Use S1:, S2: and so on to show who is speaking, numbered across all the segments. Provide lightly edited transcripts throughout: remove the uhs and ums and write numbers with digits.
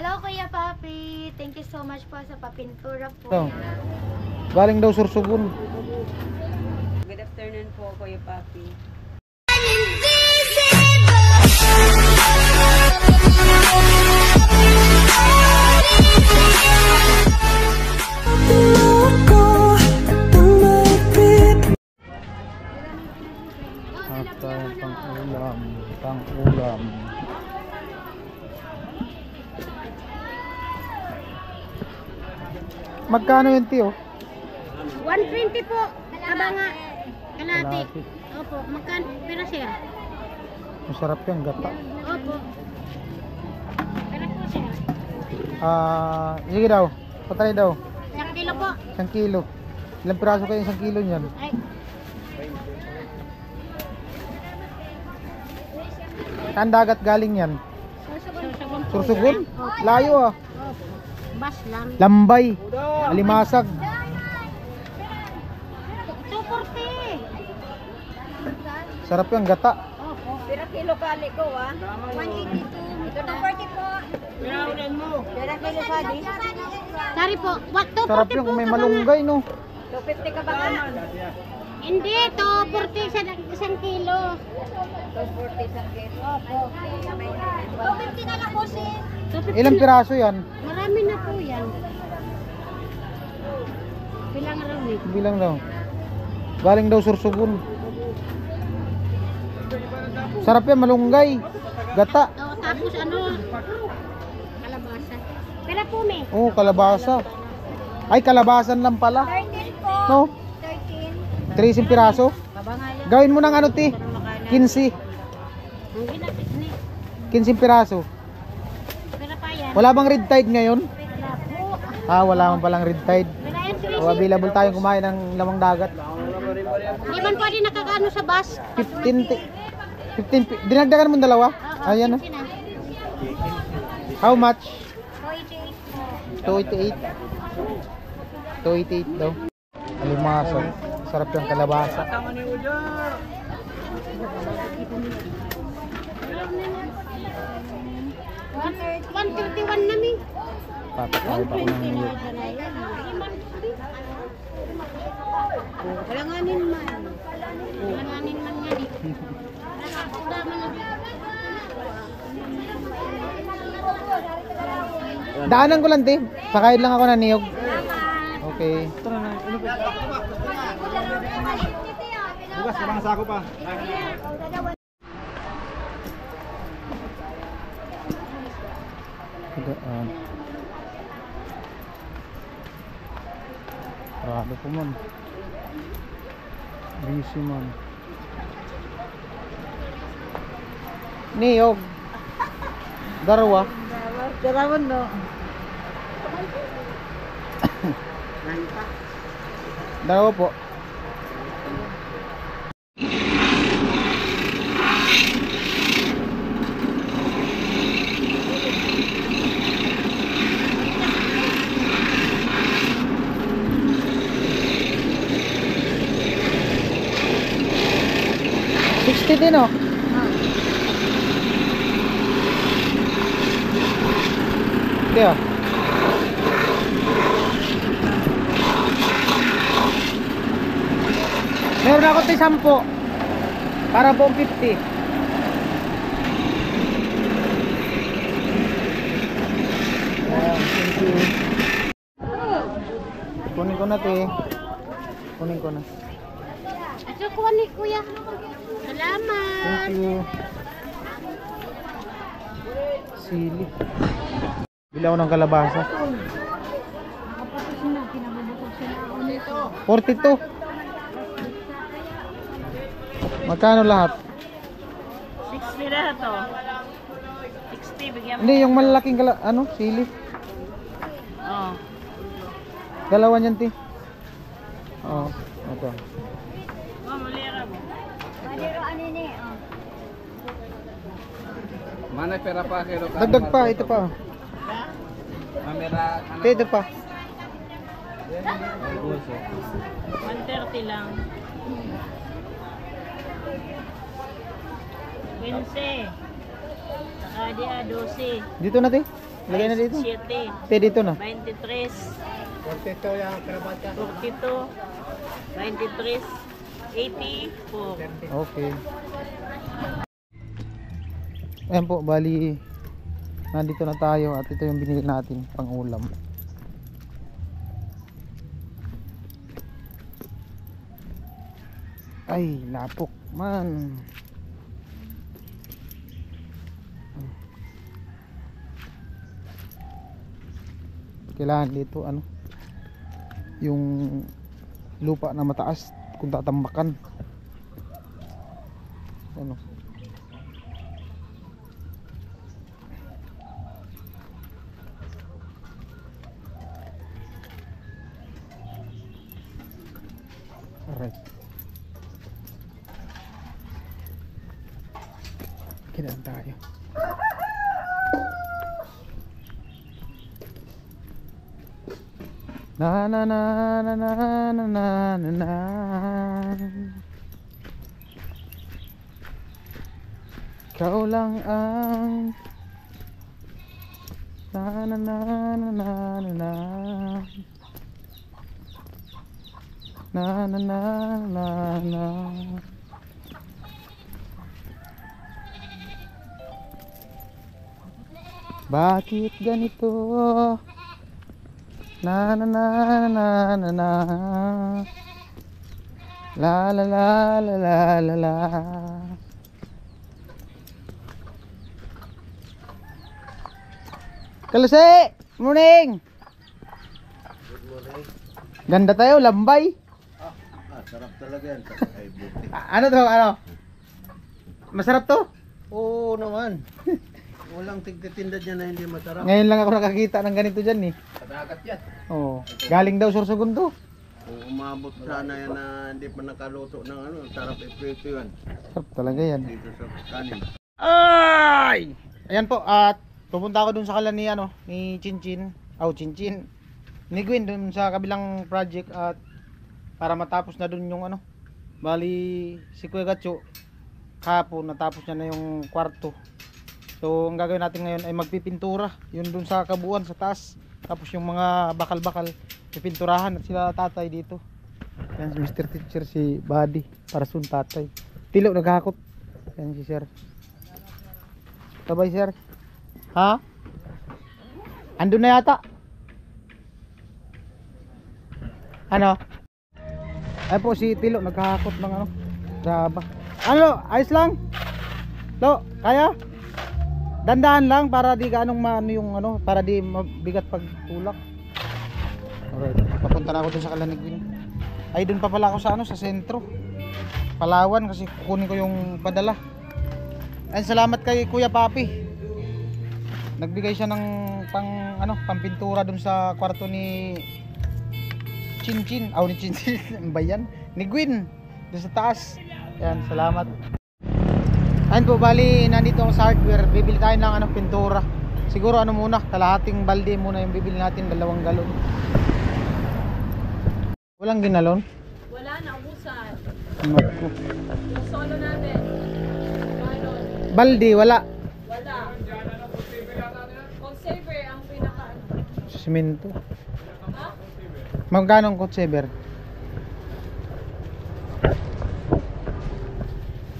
S1: Hello, Kuya Papi. Thank you so much po sa papintura po.
S2: So, galing daw Sursugun.
S3: Good afternoon po, Kuya Papi.
S2: Pang-ulam. Magkano yun, Tio?
S1: 120 po. Kabanga. Kalati.
S2: Kalahati.
S1: Opo. Magkano? Pero siya.
S2: Masarap yan, gata.
S1: Opo. Pero po siya.
S2: Sige daw. Patay daw.
S1: 1 kilo po.
S2: 1 kilo. Ilang piraso kayo 1 kilo niyan?
S1: Ay.
S2: Saan dagat galing yan?
S1: Sursugun po.
S2: Sursugun?
S1: Opo.
S2: Layo ah.
S1: Opo. Bas lang.
S2: Lambay. Alimasag.
S1: 240.
S2: Sarap yan, gata.
S1: Opo.
S3: Pero kilo kali ko, ah.
S1: 182.
S3: Ito 240 po. Pinaulan mo. Pero kilo kali.
S1: Sorry po. What? 240
S2: Sarap yan
S1: po
S2: kung may
S1: kabanga.
S2: malunggay, no?
S3: 250 ka ba nga?
S1: Hindi. 240 sa 1 kilo.
S3: 240 sa kilo.
S1: Opo. 250 na lang po si.
S2: Ilang piraso yan?
S1: Marami na po yan. Bilang raw eh.
S2: Bilang daw. Galing daw Sursugun. Sarap yan, malunggay. Gata.
S1: Oh, tapos ano? Kalabasa. Pera po me.
S2: Oh, kalabasa. Ay, kalabasan lang pala.
S1: 13 po.
S2: No?
S1: 13.
S2: 13 piraso.
S3: Kabanga yan.
S2: Gawin mo ng ano, ti? 15.
S1: Ang ginapit ni.
S2: 15 piraso.
S1: Pera pa yan.
S2: Wala bang red tide ngayon?
S1: Pera po.
S2: Wala man palang red tide.
S1: Pera yan,
S2: O, available tayong kumain ng lamang dagat.
S1: Hindi man pwede nakakaano sa bus.
S2: 15. Dinagdagan mo ng dalawa? Ayan.
S1: Sige na.
S2: How much?
S1: 288 po.
S2: 288. 288 daw. Alimasag. Sarap yung kalabasa.
S3: Tama ni Ujo.
S1: 131 na mi.
S2: Papakain pa ko ng niyog.
S1: Kalanganin man. Kalanganin man nga di. Nakakasama na di.
S2: Daanan ko lang, te. Pakain lang ako ng niyog. Okay.
S4: Bukas, parang sako pa.
S2: Daan. Rado po man. Busy man. Niyog. Darwa.
S3: Darawan no.
S2: Dalawa po. Din oh. Kaya meron ako tayo 10 para buong 50. Thank you. Kunin ko na ito eh. Kunin ko na.
S1: Ito kuha ni kuya. Salamat.
S2: Thank you. Sili. Bila ako ng kalabasa. 42. Magkano lahat?
S3: 60 na to. 60 bigyan mo.
S2: Hindi, yung malalaking sili.
S3: Oh.
S2: Dalawa niyan, ti. Oo, ito.
S3: Oh, malira mo.
S1: Madiro ano ni?
S4: Mana pera pa kilo ka?
S2: Dagdag pa, ito pa.
S4: Kamera.
S2: Ito pa.
S3: 130 lang. 20. Saka dia 12.
S2: Dito na, ti. Lagay na dito.
S3: 7,
S2: Te, dito na.
S3: 23,
S4: 42 yung karabat ka.
S3: 42, 23, 84.
S2: Okay. Ayan po, bali nandito na tayo at ito yung binili natin pang ulam. Ay, lapok man. Kailangan dito ano, yung lupa na mataas kung tatambakan. Ano? Alright. Kinaan tayo. Na na na na na na na na na. Ikaw lang ang na na na na na na na na na na na na. Bakit ganito? Na na na na na na. La la la la la la la. Kalase! Morning!
S4: Good morning.
S2: Ganda tayo, lambay.
S4: Sarap talaga yan. Ay, buti.
S2: Ano to? Ano? Masarap to?
S4: Oo naman. Walang tigtitinda dyan na hindi masarap.
S2: Ngayon lang ako nakakita ng ganito dyan eh.
S4: Padagat yan.
S2: Oo. Galing daw Sorsogon to.
S4: Kung umabot sana yan na hindi pa nakaluto ng ano, sarap iprito yan.
S2: Sarap talaga yan.
S4: Dito sa kanin.
S2: Ay! Ayan po, at pupunta ako dun sa kalan ni ano, ni Chinchin. Chinchin. Ni Gwen dun sa kabilang project at para matapos na dun yung ano. Bali si Kuya Gatcho kahapon natapos niya na yung kwarto. So ang gagawin natin ngayon ay magpipintura. Yun dun sa kabuuan sa taas. Tapos yung mga bakal-bakal pipinturahan at sila tatay dito. Yan si Mr. Teacher, si Buddy, para sun tatay. Tilo naghahakot. Yan si Sir. Sabay Sir. Ha? Andun na yata. Ano? Ay po si Tilo naghahakot ng ano. Graba. Ano? Ayos lang? Lo, kaya? Dandahan lang para di ganong maano yung ano, para di mabigat pag tulak. Alright, papunta na ako dun sa Kalanigwin. Ay dun pa pala ako sa ano, sa sentro Palawan kasi kukunin ko yung padala. Ay salamat kay Kuya Papi. Nagbigay siya ng pampintura dun sa kwarto ni Chinchin. Ni Chinchin, ang bayan. Ni Gwen, dun sa taas. Yan, salamat. Ayun po, bali nandito ako sa hardware. Bibili tayo ng pintura. Siguro muna, kalahating balde muna yung bibili natin, 2 galon. Walang ginalon?
S1: Wala na, ubusan.
S2: Naku.
S1: Yung solo natin. Galon.
S2: Balde, wala.
S1: Wala. Consaver ang pinaka
S2: Simento.
S1: Ha?
S2: Magkano ang Kotsever?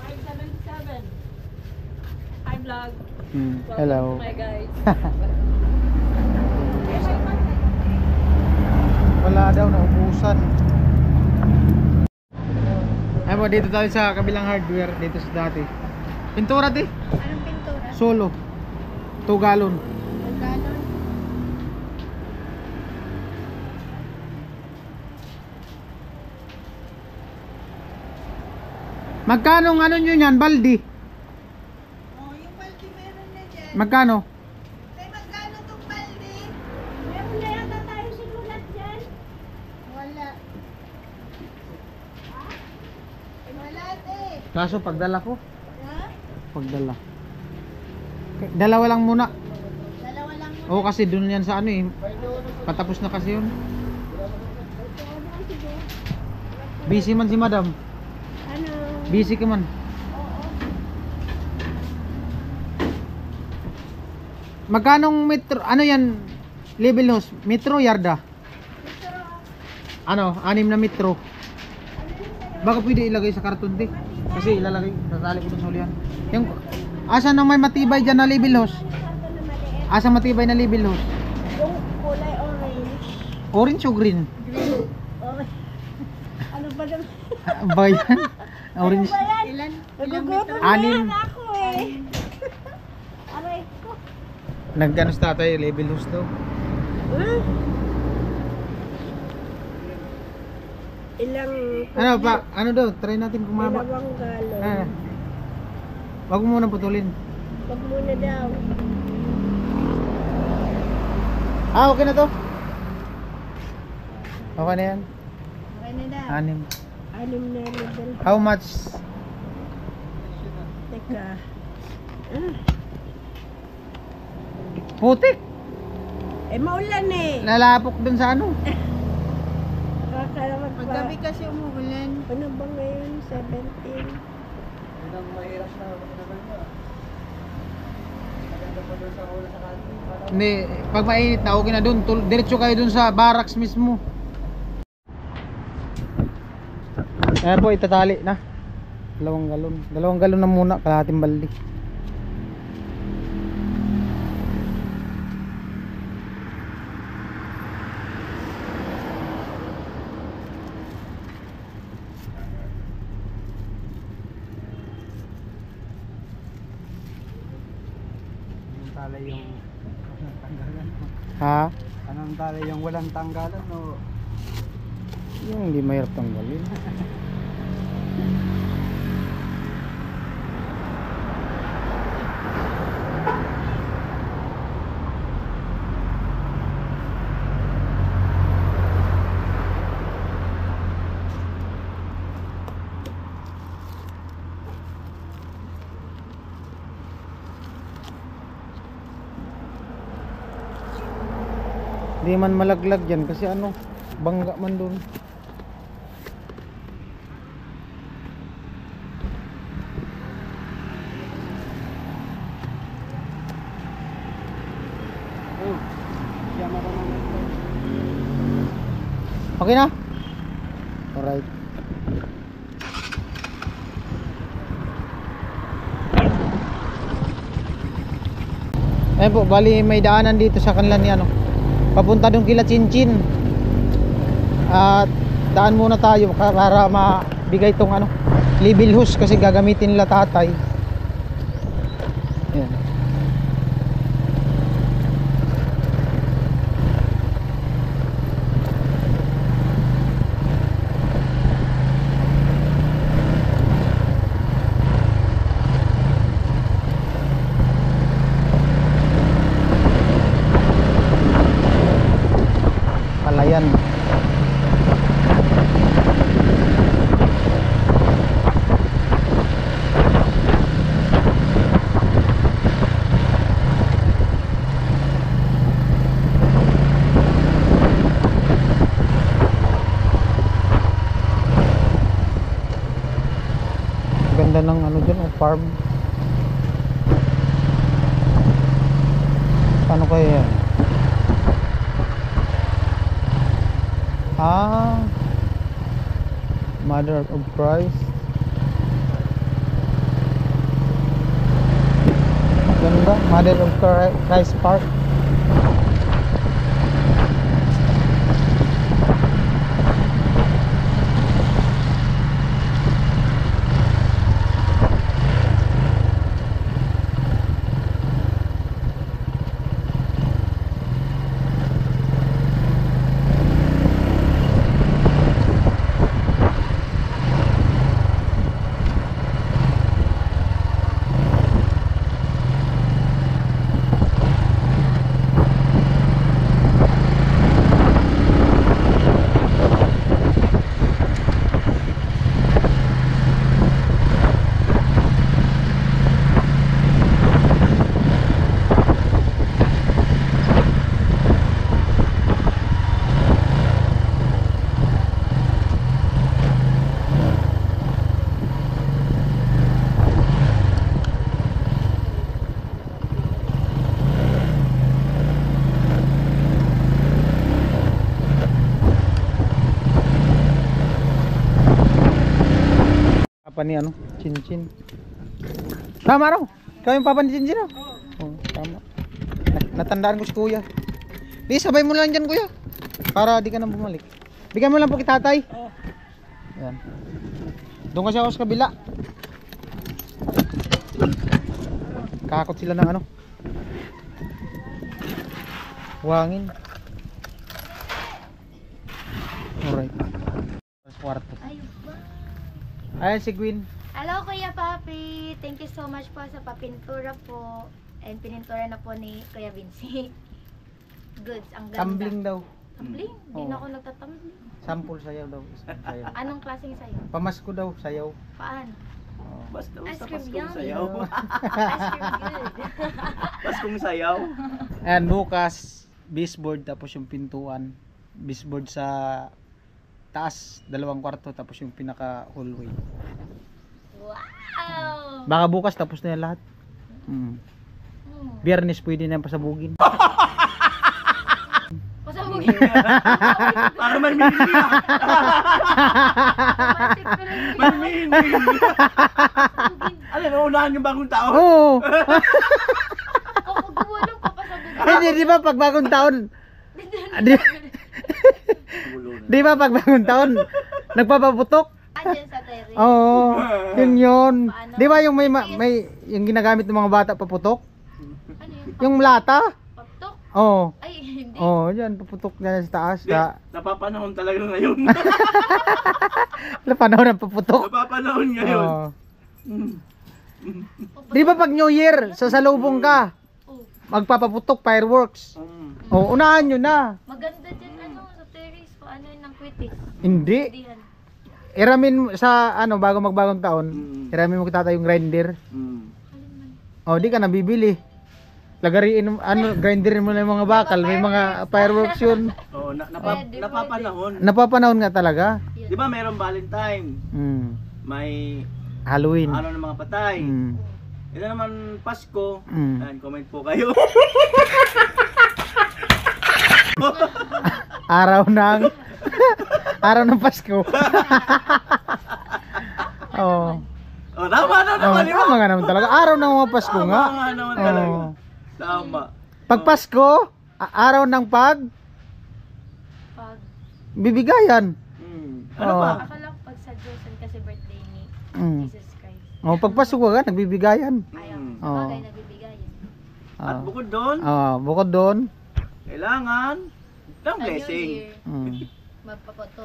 S1: 577. Hi vlog.
S2: Hello.
S1: Welcome to my guys.
S2: Wala daw, naubusan. Ay mo, dito tayo sa kabilang hardware. Dito sa dati. Pintura di?
S1: Anong pintura?
S2: Solo 2 galon.
S1: Galon.
S2: Magkano ang ano nyo yan, baldi?
S3: Oh, yung balde meron na dyan.
S2: Magkano?
S3: Tay, magkano tong balde?
S1: Meron na yata tayo sinulat dyan.
S3: Wala. Wala, te.
S2: Kaso pagdala ko,
S3: Ha?
S2: pagdala. Dalawa lang muna.
S3: Dalawa lang mo.
S2: Oo, kasi dun yan sa ano eh. Patapos na kasi yun. Busy man si madam.
S1: Ano?
S2: Busy ka man. Magkanong metro? Ano yan? Level house? Metro yarda? Ano? 6 na metro. Baka pwede ilagay sa karton di. Kasi ilalagay, tatali ko dun sa ulihan. Yung, asa nang may matibay dyan na level house? Asa matibay na level house?
S3: Yung kulay orange.
S2: Orange o green?
S3: Green. Orange. Ano ba naman?
S2: Ba yan? Orange.
S3: Ano ba yan?
S1: Ilan?
S3: Nagugutom na
S2: Anim.
S3: yan ako eh. Aray ko.
S2: Nagkano sa tatay, level house daw.
S3: Hmm? Ilang
S2: Ano pa? Ano daw? Try natin kumaba.
S3: dalawang galon.
S2: Ah. Wag mo muna putulin.
S3: Wag muna daw.
S2: Ah, okay na to. Okay na yan.
S1: Okay na daw.
S2: 6.
S3: 6 na level.
S2: How much?
S3: Teka.
S2: Putik.
S3: Eh maulan eh.
S2: Lalapok dun sa ano.
S3: Kakalamat pa.
S1: Paggabi kasi umuulan.
S3: Ano ba ngayon? 17.
S2: Hindi, pag mainit na okay na dun. Diretso kayo dun sa barracks mismo. Ayan po, itatali na. 2 galon. 2 galon na muna, kalahating balde.
S5: Tali yung walang tanggalan mo.
S2: Ha?
S5: Anong tali yung walang tanggalan o
S2: Yung hindi mahirap tanggalin. Hindi man malaglag yan kasi ano, bangga man doon.
S5: siya marunong ito.
S2: Okay na? Alright. Ayun po, bali may daanan dito sa kanila ni ano. Papunta doon kila Chinchin. At daan muna tayo para mabigay tong ano, level hose kasi gagamitin nila tatay. Ayan. Palayan. Ganda ng ano dyan, farm. Paano kaya yan? Mother of Christ. Ganda, Mother of Christ Park. papa ni ano, Chinchin. Tama raw. Ikaw yung papa ni Chinchin raw. Oh, tama. Natandaan ko si kuya. Di, sabay mo lang dyan kuya. Para di ka na bumalik. Bigyan mo lang po kay tatay. Ayan. Doon kasi ako sa kabila. Kakot sila ng ano. Wangin. Alright. Kwarto.
S1: Ayun ba?
S2: Ayan si Gwen.
S1: Hello Kuya Papi. Thank you so much po sa papintura po. And pinintura na po ni Kuya Vinci. Goods, ang ganda.
S2: Tumbling daw.
S1: Tumbling? Hindi
S2: Oo.
S1: na ako nagtatumbling.
S2: Sample sayaw daw. Sayaw.
S1: Anong klaseng sayo?
S2: Pamasko daw, sayaw.
S1: Paano?
S2: Oh.
S4: Basta
S1: Ice
S4: basta
S1: cream
S4: Paskong
S1: yum.
S4: sayaw.
S1: Ice cream good.
S4: Paskong sayaw.
S2: Ayan, bukas, baseboard tapos yung pintuan. Baseboard sa taas, 2 kwarto tapos yung pinaka hallway.
S1: Wow!
S2: Baka bukas tapos na yan lahat. Biyernes pwede na yan pasabugin.
S1: Pasabugin.
S4: Para may mini.
S1: Romantic ko lang yun.
S4: May mini. Alam mo, unahan yung bagong taon.
S2: Oo.
S1: Kakagawa lang papasabugin.
S2: Hindi, di ba pag bagong taon? Di, di ba pag bagong taon? Nagpapaputok?
S1: Andyan sa terrace.
S2: Oo. Yun yun.
S1: Paano?
S2: Di ba yung may yung ginagamit ng mga bata paputok?
S1: Ano yun?
S2: Yung lata?
S1: Paptok?
S2: Oo.
S1: Ay, hindi.
S2: Oo, yan paputok na sa taas.
S4: Di, napapanahon talaga ngayon.
S2: Wala panahon ng paputok.
S4: Napapanahon ngayon.
S2: Oo. Di ba pag New Year, sasalubong ka,
S1: Oh,
S2: magpapaputok, fireworks. Oo, unahan nyo na.
S1: maganda dyan ano, sa terrace. Paano yun ng kwitis?
S2: Hindi.
S1: Dihan.
S2: Iramin mo sa ano, bago magbagong taon, iramin mo kita yung grinder. O, di ka nabibili. Lagariin, ano, grinderin mo na yung mga bakal. May mga fireworks yun.
S4: Oh,
S1: Pwede,
S4: napapanahon.
S2: Napapanahon nga talaga.
S4: Di ba mayroong Valentine? May
S2: Halloween.
S4: araw ng mga patay. Ito naman Pasko. Ayan, comment po kayo.
S2: Araw ng araw ng Pasko. Oh.
S4: Oh, tama na naman, di ba?
S2: Tama nga naman talaga. Araw ng mga Pasko nga.
S4: Tama nga naman talaga.
S2: Oh.
S4: Tama.
S2: Pag Pasko, araw ng
S1: Pag,
S2: bibigayan.
S4: Ano
S2: Oh.
S4: ba?
S1: akala ko pag sa Josan kasi birthday ni Jesus Christ.
S2: Oh, pag Pasko ka, nagbibigayan.
S1: Ayaw.
S2: Oh.
S1: Sabagay, nagbibigay yun.
S4: At bukod doon,
S2: Bukod doon,
S4: kailangan ng
S1: Sa New
S4: blessing.
S1: Year, magpapoto.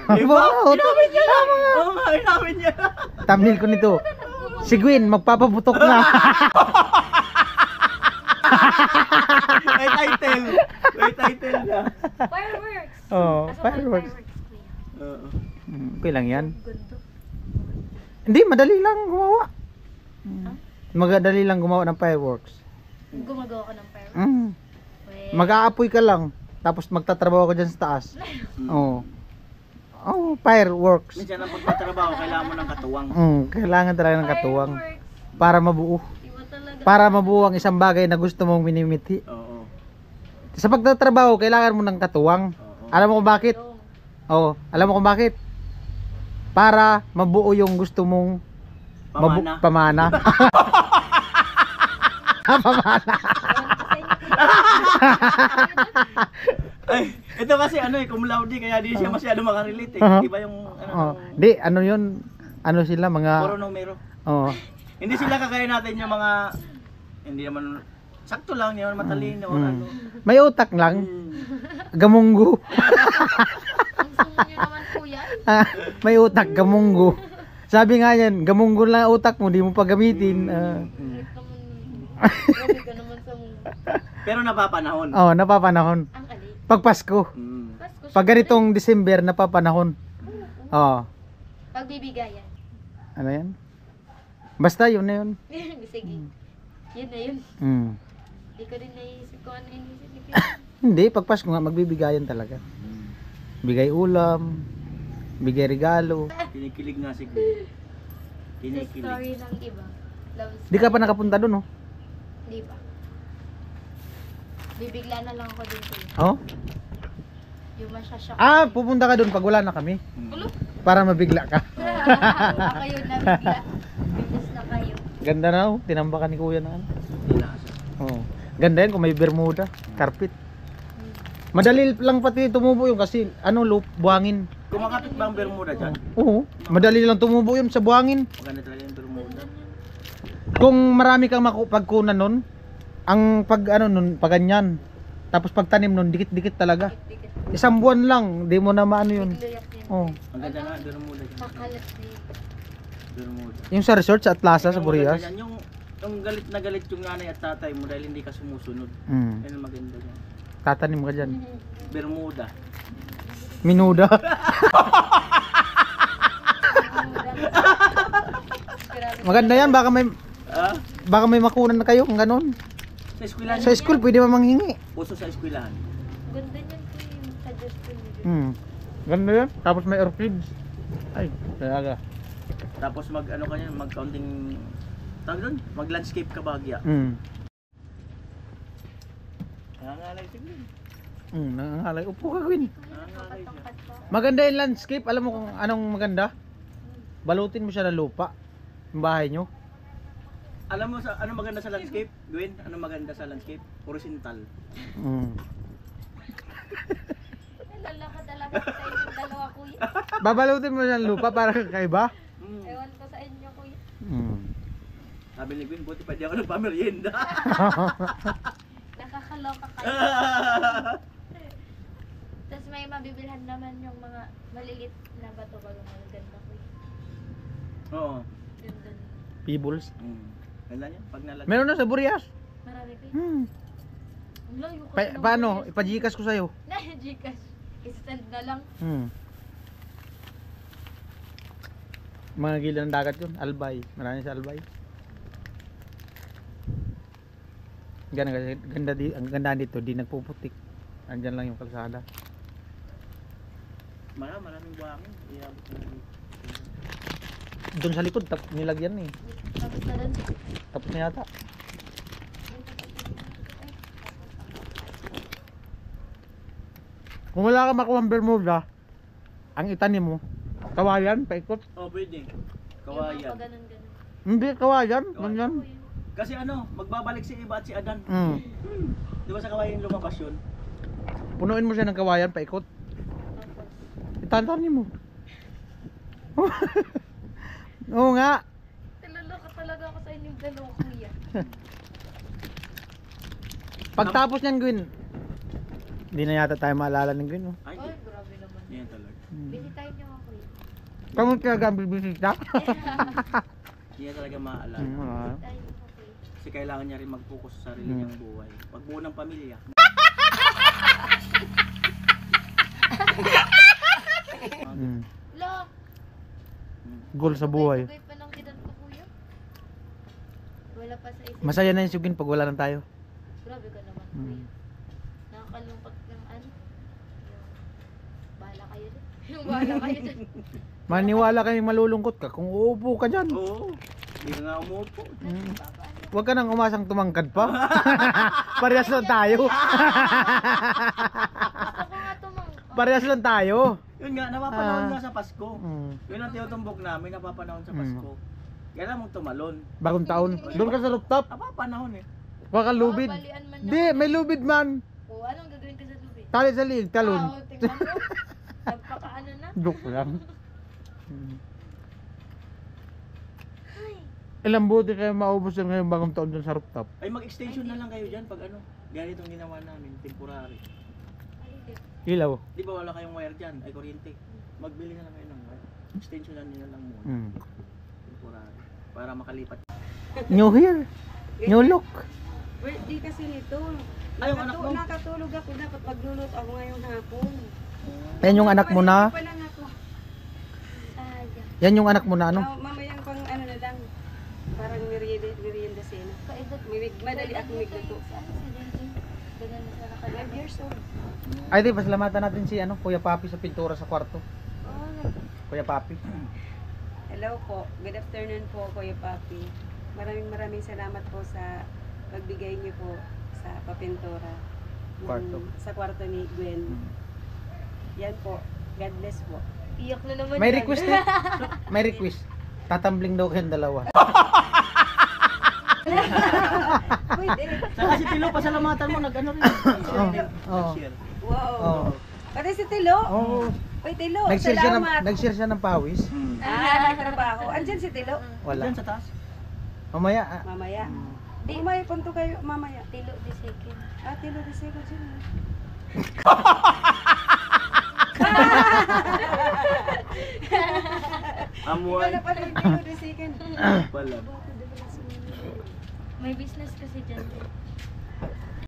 S4: Di ba?
S2: Wow,
S4: Inawin niya lang. Oo nga, inawin niya lang.
S2: thumbnail ko nito. Si Gwen, magpapaputok na.
S4: May title. May title na.
S1: Fireworks!
S2: Oh,
S1: Kaso may
S2: fireworks.
S1: kuya.
S4: Oo.
S2: Okay lang yan.
S1: Gundo.
S2: Hindi, madali lang gumawa. Madali lang gumawa ng fireworks.
S1: Gumagawa ko ng fireworks. Well,
S2: Mag-aapoy ka lang, tapos magtatrabaho ka dyan sa taas. Oo. Oh, fireworks.
S4: Minsan ang pagtatrabaho, kailangan mo ng katuwang.
S2: Kailangan talaga ng katuwang
S1: fireworks.
S2: para mabuo.
S1: Iba talaga.
S2: Para mabuo ang isang bagay na gusto mong minimiti.
S4: Oo.
S2: Sa pagtatrabaho, kailangan mo ng katuwang.
S4: Oo.
S2: Alam mo kung bakit? Oo, alam mo kung bakit? Para mabuo yung gusto mong
S4: Pamana.
S2: pamana. Pamana.
S4: Ay, ito kasi ano cum laude, kaya di siya masyado makarelate eh. Iba yung
S2: Oh, di ano 'yun? Ano sila
S4: puro
S2: mga
S4: numero.
S2: oh.
S4: Hindi sila kagaya natin yung mga hindi naman sakto lang, hindi naman matalino o ano.
S2: May utak lang. Gamunggo.
S1: Ang sumo nyo naman kuya.
S2: May utak, gamunggo. Sabi nga yan, gamunggo lang ang utak mo, di mo pa gamitin.
S1: Grabe ka naman sa mundo.
S4: Pero napapanahon.
S2: Oh, napapanahon.
S1: Ang alin.
S2: Pag Pasko.
S1: Pasko.
S2: Pag ganitong December, napapanahon. Oh.
S1: Pagbibigayan.
S2: Ano yan? Basta yun na yun.
S1: Sige. Yun na yun. Hindi ko rin naisip kung ano inisip ni Kuya.
S2: Hindi, pag Pasko nga, magbibigayan talaga. Bigay ulam, bigay regalo.
S4: Kinikilig nga si Gwen.
S1: Sa
S4: Kinikilig.
S1: story ng iba. Love story.
S2: Di ka pa nakapunta doon, oh.
S1: Di ba? Bibigla na lang ako dito.
S2: Oh?
S1: Yung masyashock.
S2: Ah, pupunta ka doon pag wala na kami.
S1: Ulo?
S2: Para mabigla ka.
S1: Baka yun na bigla. Bilis na kayo.
S2: Ganda na oh. Tinambakan ni kuya na ano.
S4: Tinasa.
S2: Oh. Ganda yan kung may bermuda, carpet. Madali lang pati tumubo yung kasi ano, buhangin.
S4: Kumakapit ba ang Bermuda dyan?
S2: Oo. Madali lang tumubo yun sa buhangin.
S4: Maganda talaga yung Bermuda.
S2: Kung marami kang pagkunan nun, ang pag ano nun, pag ganyan. Tapos pagtanim nun, dikit-dikit talaga.
S1: Dikit.
S2: Isang buwan lang, di mo na maano yun.
S1: Biglayak din.
S2: Oh.
S4: Ang ganda nga, Bermuda dyan.
S1: Makalat din.
S4: Bermuda.
S2: Yung sa resort sa Atlasa sa
S4: Yung maganda
S2: Burias.
S4: dyan, yung galit na galit yung nanay at tatay mo dahil hindi ka sumusunod.
S2: Mm.
S4: Yan ang maganda dyan.
S2: Tatanim ka dyan.
S4: Bermuda.
S2: Minuda. Maganda yan,
S4: Ah?
S2: baka may makunan na kayo kung ganun.
S4: Sa eskwelahan.
S2: Sa school pwede ba manghingi?
S4: Puso sa eskwelahan.
S1: Ganda niyan po yung suggestion niyo.
S2: Hmm. Ganda yan. Tapos may orchids. Ay, talaga.
S4: Tapos mag ano ka niyan, mag counting tawag doon, mag landscape ka bagya.
S2: Hmm.
S4: Nangangalay siguro.
S2: Nangangalay. Upo ka, Gwyn.
S4: Nangangalay siya.
S1: Patongkat po.
S2: Maganda yung landscape. Alam mo kung anong maganda? Balutin mo siya ng lupa. Yung bahay nyo.
S4: Alam mo sa ano maganda sa landscape? Gwen, ano maganda sa landscape? Horizontal.
S2: Hmm.
S1: Lalakad talaga sa inyong dalawa, kuya.
S2: Babalutin mo siya ng lupa para kakaiba.
S1: Ewan ko sa inyo, kuya.
S2: Hmm.
S4: Sabi ni Gwen, buti pwede ako nagpamerienda.
S1: Nakakaloka kayo. Tapos may mabibilhan naman yung mga malilit na bato bago magaganda, kuya.
S4: Oo.
S1: Ganda.
S2: Pebbles.
S4: Ganda niya pag nalag.
S2: Meron na sa Burias.
S1: Marami kayo.
S2: Hmm.
S1: Ang layo kasi ng
S2: Paano?
S1: Burias.
S2: Ipajikas ko sa'yo.
S1: Na, Gcash. I-send na lang.
S2: Hmm. Mga gila ng dagat yun. Albay. Marami sa Albay. Ganda ang ganda dito. Di nagpuputik. Andyan lang yung kalsada.
S4: Maraming buhangin. Iabot na.
S2: Doon sa likod. Nilagyan eh.
S1: Tapos na lang.
S2: Tapos na yata. Kung wala ka makuha ang Bermuda, ang itanim mo, kawayan, paikot.
S4: Oh, pwede.
S1: Yung
S4: Kawayan.
S1: mga ganun-ganun.
S2: Hindi, kawayan.
S4: Kawayan.
S2: Ganyan.
S4: Kasi ano, magbabalik si Iba at si Adan.
S2: Mm.
S4: Di ba sa kawayan lumabas yun?
S2: Punuin mo siya ng kawayan, paikot.
S1: Tapos,
S2: Itatanim mo. Oo nga.
S1: Naloloka talaga ako sa inyong dalawa, kuya.
S2: Pagtapos niyan, Gwyn, hindi na yata tayo maalala ng Gwyn. Oh.
S4: Ay,
S1: Ay, grabe naman.
S4: yan talaga.
S1: Bisitahin niyo ako, kuya.
S2: Kamu talaga ang bibisita?
S4: Yan talaga maaalala.
S1: Bisitahin niyo ako, kuya.
S4: Kasi kailangan niya rin mag-focus sa sarili niyang buhay. Pagbuo ng pamilya.
S2: Mm.
S1: Lo,
S2: Goal sa buhay.
S1: tugay pa ng edad ko, kuya. Wala pa sa isip.
S2: Masaya na yung sugin pag wala lang tayo.
S1: Grabe ka naman,
S2: Mm.
S1: kuya. Nakakalungkot ng ano. Yung, bahala kayo dyan. Yung bahala kayo dyan.
S2: Maniwala kayo malulungkot ka kung uupo ka dyan.
S4: Oo. Hindi ka nga umupo.
S2: Mm.
S1: Papaano?
S2: Huwag ka nang umasang tumangkad pa. Parehas lang tayo.
S1: Gusto ko nga tumangka.
S2: Parehas lang tayo.
S4: Yun nga, napapanahon nga sa Pasko.
S2: Mm.
S4: Yun ang tinutumbok namin, napapanahon sa Pasko. Kailangan mong tumalon.
S2: Bagong taon. Doon ka sa rooftop.
S4: Napapanahon eh.
S2: Baka lubid.
S1: Balian man niya.
S2: Di, may lubid man.
S1: O, anong gagawin ka sa lubid?
S2: Tali sa liig, talon.
S1: Ah, tingnan mo. Nagpakaano na.
S2: Joke lang. Mm.
S1: Ay,
S2: Ilang buti kayo maubos yung ngayong bagong taon dun sa rooftop.
S4: Ay, mag-extension na lang kayo dyan pag ano. Ganitong ginawa namin, temporary.
S1: alin.
S2: Ilaw.
S4: Di ba wala kayong wire dyan? Ay, kuryente. Magbili na lang kayo ng wire. Extensionan nyo na lang muna.
S2: Mm.
S4: Temporary. Para makalipat.
S2: New year. New look.
S3: Birthday kasi nito.
S4: Ay, yung anak mo?
S3: Nakatulog ako, dapat magluluto ako ngayong hapon.
S2: Yan yung anak mo na.
S3: Pa lang ako.
S1: Sayang.
S2: Yan yung anak mo na ano.
S3: Mamayang pang ano na lang. Parang merienda sena.
S1: Kaedad.
S3: Madali ako magluto.
S1: Ano si JJ? Ganun na siya
S3: 5
S1: nakalagay.
S3: years old.
S2: Ay di, pasalamatan natin si ano, Kuya Papi sa pintura sa kwarto.
S1: Oh,
S2: Kuya Papi.
S3: Hello po. Good afternoon po, Kuya Papi. Maraming salamat po sa pagbigay niyo po sa papintura.
S2: Kwarto.
S3: Sa kwarto ni Gwen.
S2: Mm.
S3: Yan po. God bless po.
S1: Iyak na naman
S2: May
S1: yan.
S2: request eh. May request. Tatambling daw kayong dalawa.
S3: Pwede.
S4: Saka si Tilo, pasalamatan mo, nag-ano rin.
S2: Oo.
S4: Share.
S3: Wow.
S2: Oo.
S3: Pati si Tilo.
S2: Oo.
S3: Uy, Tilo,
S2: Nag-share siya ng,
S3: salamat.
S2: nag-share siya ng pawis.
S3: Nagtrabaho. Andyan si Tilo.
S2: Wala.
S4: Diyan sa taas.
S2: Mamaya,
S3: Mamaya.
S1: Di-
S3: Mamaya, punto kayo. Mamaya.
S1: Tilo the second.
S3: Tilo, di seko dyan.
S4: Amuay.
S3: Wala pala yung Tilo, di second.
S4: Pala.
S1: May business kasi dyan.